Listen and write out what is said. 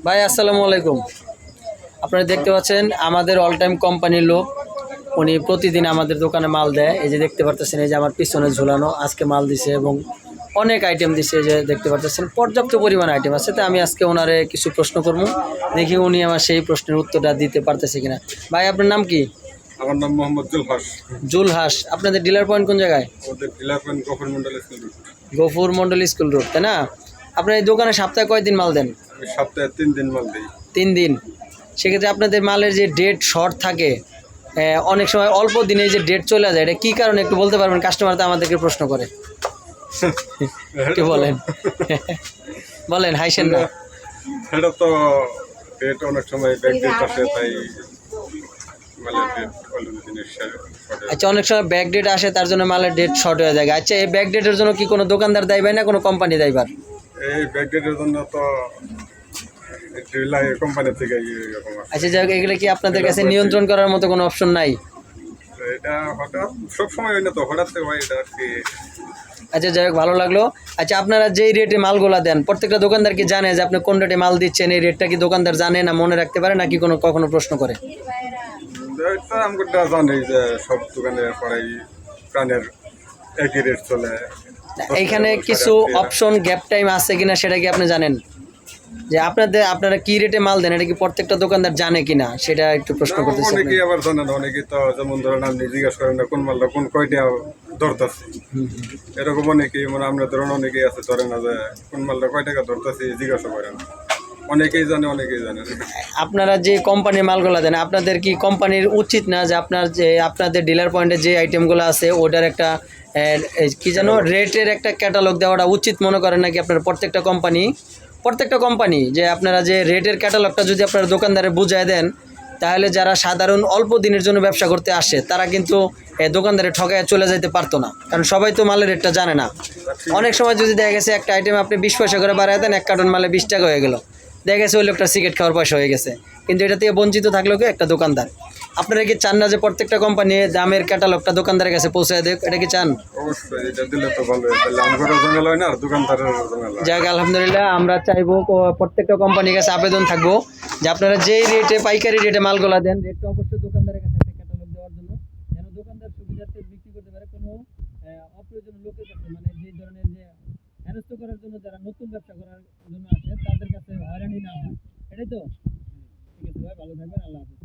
ভাই আসসালামু আলাইকুম। আপনারা দেখতে পাচ্ছেন আমাদের অল টাইম কোম্পানির লোক, উনি প্রতিদিন আমাদের দোকানে মাল দেয়। এই যে দেখতে পারতেছেন, এই যে আমার পিছনে ঝুলানো আজকে মাল দিছে এবং অনেক আইটেম দিছে। এই যে দেখতে পারতেছেন পর্যাপ্ত পরিমাণ আইটেম আছে। তো আমি আজকে ওনারে কিছু প্রশ্ন করবো, দেখি উনি আমার সেই প্রশ্নের উত্তরটা দিতে পারতেছে কিনা। ভাই আপনার নাম কি? আমার নাম মোহাম্মদ জুলহাস। জুলহাস। আপনাদের ডিলার পয়েন্ট কোন জায়গায়? আমাদের dealer point Gafar Mondal school. Gafur Mondal school road, তাই না? আপনার এই দোকানে সপ্তাহে কয়দিন মাল দেন? আমি সপ্তাহে 3 দিন মাল দিই। 3 দিন। সেক্ষেত্রে আপনাদের মালের যে ডেট শর্ট থাকে, অনেক সময় অল্প দিনে যে ডেট চলে যায়, এটা কী কারণে একটু বলতে পারবেন? কাস্টমার তো আমাদেরকে প্রশ্ন করে, একটু বলেন। বলেন, হাইসেন না। এটা তো ডেট অনেক সময় ব্যাক ডেট আসে, তাই মালের ডেট অল্প দিনের শর্টে। আচ্ছা, অনেক সময় ব্যাক ডেট আসে, তার জন্য মালের ডেট শর্ট হয়ে যায়। আচ্ছা, এই ব্যাক ডেটের জন্য কি কোনো দোকানদার দায়ী না কোনো কোম্পানি দায়ীবার? এই ব্যাক ডেটের জন্য তো ডিলার কোম্পানি থেকে এরকম আসে। আচ্ছা, যাই হোক, এগুলো কি আপনাদের কাছে নিয়ন্ত্রণ করার মতো কোনো অপশন নাই? এটা হঠাৎ সব সময় হয় না, তো হঠাৎ হয় এটা আর কি। আচ্ছা, যাই হোক, ভালো লাগলো। আচ্ছা, আপনারা যেই রেটে মালগুলা দেন, প্রত্যেকটা দোকানদার কি জানে যে আপনি কোন রেটে মাল দিচ্ছেন? এই রেটটা কি দোকানদার জানে না মনে রাখতে পারে, নাকি কখনো প্রশ্ন করে? এটা আমরা জানি যে সব দোকানে প্রায় প্রাণের একই রেট চলে। এইখানে কিছু অপশন গ্যাপ টাইম আছে কিনা সেটা কি আপনি জানেন? যে আপনারা কি রেটে মাল দেন, এটা কি প্রত্যেকটা দোকানদার জানে কিনা, সেটা একটু প্রশ্ন করতেছি। অনেকেই আবার জানে না, অনেকেই তো যেমন ধরেন আপনি জিজ্ঞাসা করেন না কোন মালটা কোন কয়টা ধরতেছে, এরকম অনেকেই মানে আমরা ধরেন অনেকেই আছে ধরে না যে কোন মালটা কয় টাকা ধরতেছে জিজ্ঞাসা করেন। অনেকেই জানে, অনেকেই জানে না। আপনারা যে কোম্পানির মালগুলো দেন, আপনাদের কি কোম্পানির উচিত না যে আপনাদের ডিলার পয়েন্টে যে আইটেমগুলো আছে ওটার একটা কি যেন রেটের একটা ক্যাটালগ দেওয়াটা উচিত মনে করেন নাকি? আপনারা প্রত্যেকটা কোম্পানি যে আপনারা যে রেটের ক্যাটালগটা যদি আপনারা দোকানদারে বুঝায় দেন, তাহলে যারা সাধারণ অল্প দিনের জন্য ব্যবসা করতে আসে তারা কিন্তু দোকানদারে ঠকায় চলে যেতে পারতো না, কারণ সবাই তো মালের রেটটা জানে না। অনেক সময় যদি দেখা গেছে একটা আইটেম আপনি 20 পয়সা করে বাড়ায় দেন, এক কার্টন মালে 20 টাকা হয়ে গেল, দেখা গেছে ওই লোকটা সিগারেট খাওয়ার পয়সা হয়ে গেছে, কিন্তু এটা থেকে বঞ্চিত থাকলো কি একটা দোকানদার। আপনারা কি চান না যে প্রত্যেকটা কোম্পানি দামের ক্যাটালগটা দোকানদারের কাছে পৌঁছায় দেখ? এটা কি চান? অবশ্যই এটা দিলে তো ভালো হয়, তাহলে আমারও ঝামেলা হয় না আর দোকানদারেরও ঝামেলা হয়। যাক, আলহামদুলিল্লাহ, আমরা চাইবো প্রত্যেকটা কোম্পানির কাছে আবেদন থাকবো যে আপনারা যেই রেটে পাইকারি রেটে মালগুলা দেন, রেটটা অবশ্যই দোকানদারের কাছে একটা ক্যাটালগ দেওয়ার জন্য, যেন দোকানদার সুবিধার্থে বিক্রি করতে পারে, কোনো অপ্রয়োজনীয় লোকের কাছে, মানে যে ধরনের যে হেনস্থ করার জন্য যারা নতুন ব্যবসা করার জন্য আসে তাদের কাছে হয়রানি না হয়। এটাই তো। ঠিক আছে ভাই, ভালো থাকবেন, আল্লাহ হাফেজ।